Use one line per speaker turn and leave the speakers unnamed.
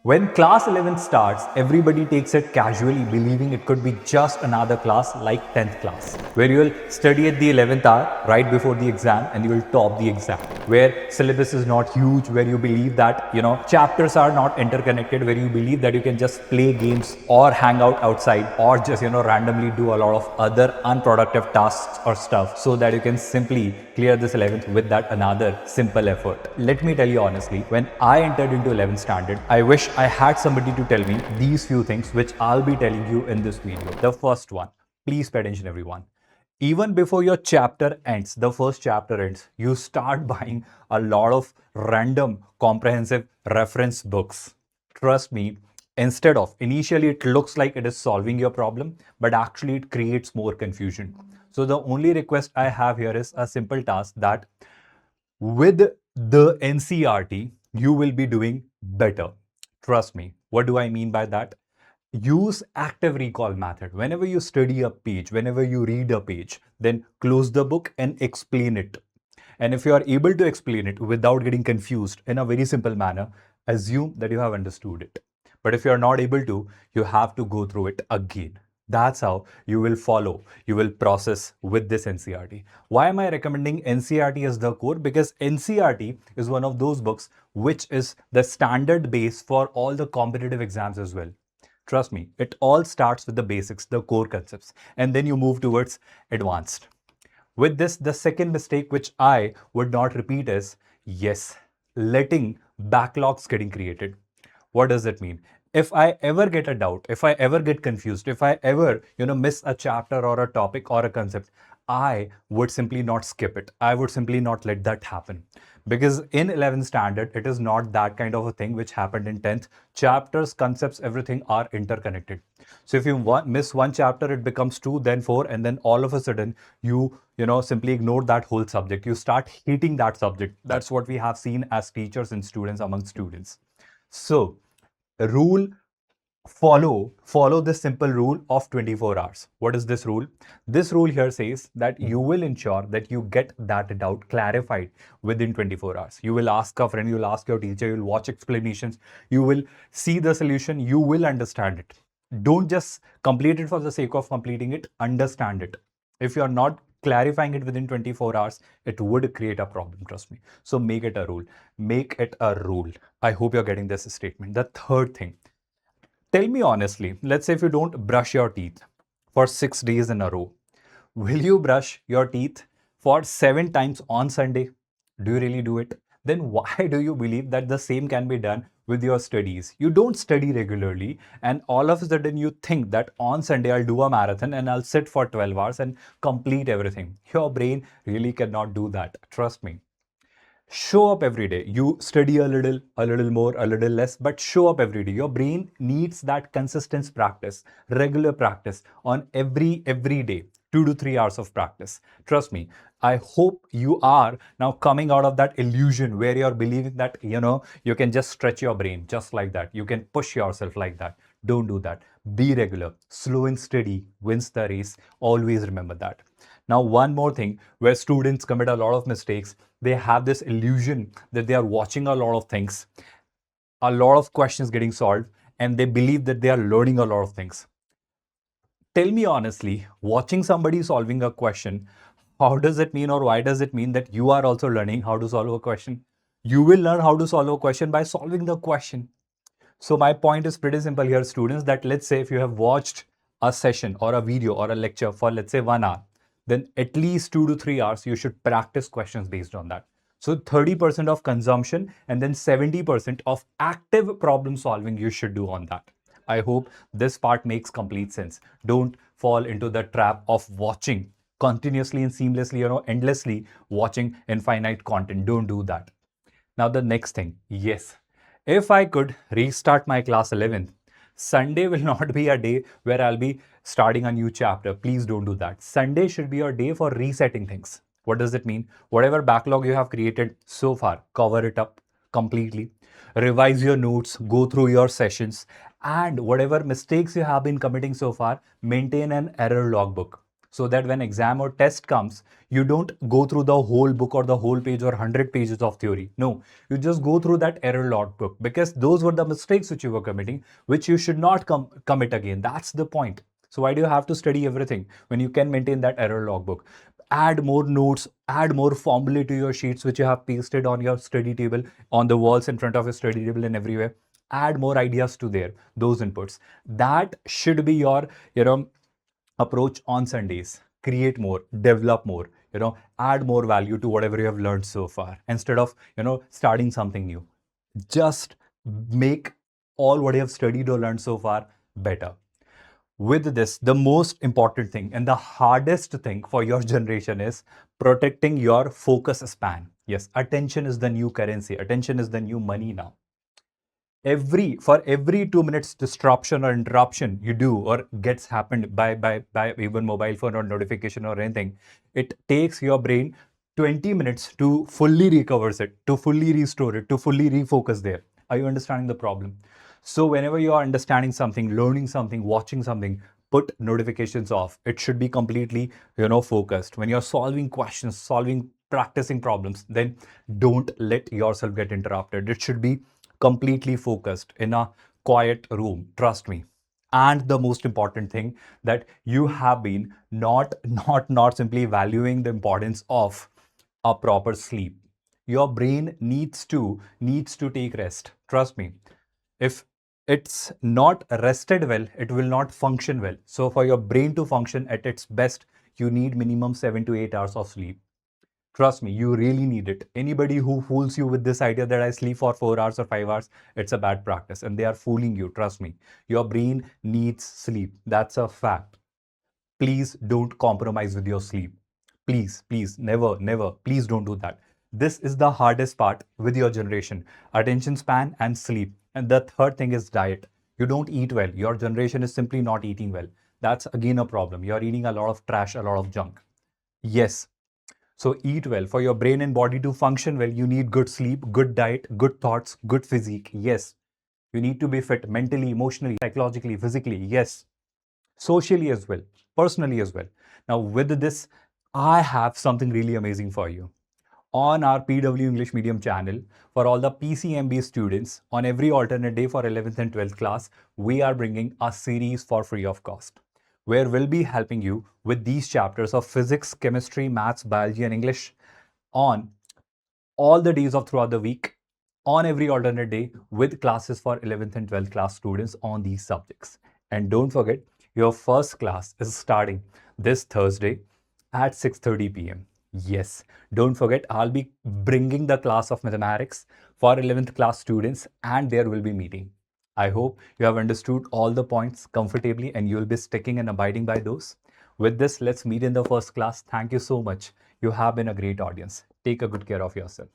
When class 11 starts, everybody takes it casually, believing it could be just another class like 10th class, where you'll study at the 11th hour right before the exam and you will top the exam, where syllabus is not huge, where you believe that, chapters are not interconnected, where you believe that you can just play games or hang out outside or just, randomly do a lot of other unproductive tasks or stuff so that you can simply clear this 11th with that another simple effort. Let me tell you honestly, when I entered into 11th standard, I wish I had somebody to tell me these few things which I'll be telling you in this video. The first one, please pay attention everyone. Even before your chapter ends, the first chapter ends, you start buying a lot of random comprehensive reference books. Trust me, instead of initially it looks like it is solving your problem, but actually it creates more confusion. So the only request I have here is a simple task that with the NCRT, you will be doing better. Trust me. What do I mean by that? Use active recall method. Whenever you study a page, whenever you read a page, then close the book and explain it. And if you are able to explain it without getting confused in a very simple manner, assume that you have understood it. But if you are not able to, you have to go through it again. That's how you will follow, you will process with this NCRT. Why am I recommending NCRT as the core? Because NCRT is one of those books which is the standard base for all the competitive exams as well. Trust me, it all starts with the basics, the core concepts, and then you move towards advanced. With this, the second mistake which I would not repeat is, yes, letting backlogs getting created. What does it mean? If I ever get a doubt, if I ever get confused, if I ever, miss a chapter or a topic or a concept, I would simply not skip it. I would simply not let that happen. Because in 11th standard, it is not that kind of a thing which happened in 10th. Chapters, concepts, everything are interconnected. So if you miss one chapter, it becomes two, then four, and then all of a sudden you simply ignore that whole subject. You start hating that subject. That's what we have seen as teachers and students among students. So rule follow this simple rule of 24 hours. What is this rule? This rule here says that you will ensure that you get that doubt clarified within 24 hours. You will ask a friend, you'll ask your teacher, you'll watch explanations, you will see the solution, you will understand it. Don't just complete it for the sake of completing it, understand it. If you're not clarifying it within 24 hours, it would create a problem, trust me. So make it a rule. Make it a rule. I hope you're getting this statement. The third thing, tell me honestly, let's say if you don't brush your teeth for 6 days in a row, will you brush your teeth for 7 times on Sunday? Do you really do it? Then why do you believe that the same can be done with your studies? You don't study regularly, and all of a sudden you think that on Sunday I'll do a marathon and I'll sit for 12 hours and complete everything. Your brain really cannot do that. Trust me. Show up every day. You study a little more, a little less, but show up every day. Your brain needs that consistent practice, regular practice on every day. 2 to 3 hours of practice. Trust me, I hope you are now coming out of that illusion where you're believing that you can just stretch your brain just like that. You can push yourself like that. Don't do that. Be regular. Slow and steady wins the race. Always remember that. Now, one more thing where students commit a lot of mistakes, they have this illusion that they are watching a lot of things, a lot of questions getting solved, and they believe that they are learning a lot of things. Tell me honestly, watching somebody solving a question, how does it mean or why does it mean that you are also learning how to solve a question? You will learn how to solve a question by solving the question. So my point is pretty simple here, students, that let's say if you have watched a session or a video or a lecture for let's say 1 hour, then at least 2 to 3 hours, you should practice questions based on that. So 30% of consumption and then 70% of active problem solving you should do on that. I hope this part makes complete sense. Don't fall into the trap of watching continuously and seamlessly, endlessly watching infinite content. Don't do that. Now, the next thing, yes, if I could restart my class 11th, Sunday will not be a day where I'll be starting a new chapter. Please don't do that. Sunday should be your day for resetting things. What does it mean? Whatever backlog you have created so far, cover it up completely. Revise your notes, go through your sessions, and whatever mistakes you have been committing so far, maintain an error logbook. so that when exam or test comes, you don't go through the whole book or the whole page or 100 pages of theory. No, you just go through that error log book, because those were the mistakes which you were committing, which you should not commit again. That's the point. So why do you have to study everything when you can maintain that error logbook? Add more notes, add more formulae to your sheets which you have pasted on your study table, on the walls in front of your study table and everywhere. Add more ideas to there, those inputs. That should be your, approach on Sundays. Create more, develop more, add more value to whatever you have learned so far, instead of, starting something new. Just make all what you have studied or learned so far better. With this, the most important thing and the hardest thing for your generation is protecting your focus span. Yes, attention is the new currency. Attention is the new money now. For every 2 minutes disruption or interruption you do or gets happened by even mobile phone or notification or anything, it takes your brain 20 minutes to fully recovers it, to fully restore it, to fully refocus there. Are you understanding the problem? So whenever you are understanding something, learning something, watching something, put notifications off. It should be completely, focused. When you're solving questions, practicing problems, then don't let yourself get interrupted. It should be completely focused in a quiet room. Trust me. And the most important thing, that you have been not simply valuing the importance of a proper sleep. Your brain needs to take rest. Trust me. If it's not rested well, it will not function well. So for your brain to function at its best, you need minimum 7 to 8 hours of sleep. Trust me, you really need it. Anybody who fools you with this idea that I sleep for 4 hours or 5 hours, it's a bad practice and they are fooling you. Trust me. Your brain needs sleep. That's a fact. Please don't compromise with your sleep. Please, never, never. Please don't do that. This is the hardest part with your generation: attention span and sleep. And the third thing is diet. You don't eat well. Your generation is simply not eating well. That's again a problem. You're eating a lot of trash, a lot of junk. Yes, so eat well. For your brain and body to function well, you need good sleep, good diet, good thoughts, good physique. Yes. You need to be fit mentally, emotionally, psychologically, physically. Yes. Socially as well, personally as well. Now, with this, I have something really amazing for you. On our PW English Medium channel, for all the PCMB students, on every alternate day for 11th and 12th class, we are bringing a series for free of cost, where we'll be helping you with these chapters of physics, chemistry, maths, biology, and English on all the days of throughout the week, on every alternate day, with classes for 11th and 12th class students on these subjects. And don't forget, your first class is starting this Thursday at 6:30 p.m. Yes, don't forget, I'll be bringing the class of mathematics for 11th class students, and there will be meeting. I hope you have understood all the points comfortably and you will be sticking and abiding by those. With this, let's meet in the first class. Thank you so much. You have been a great audience. Take a good care of yourself.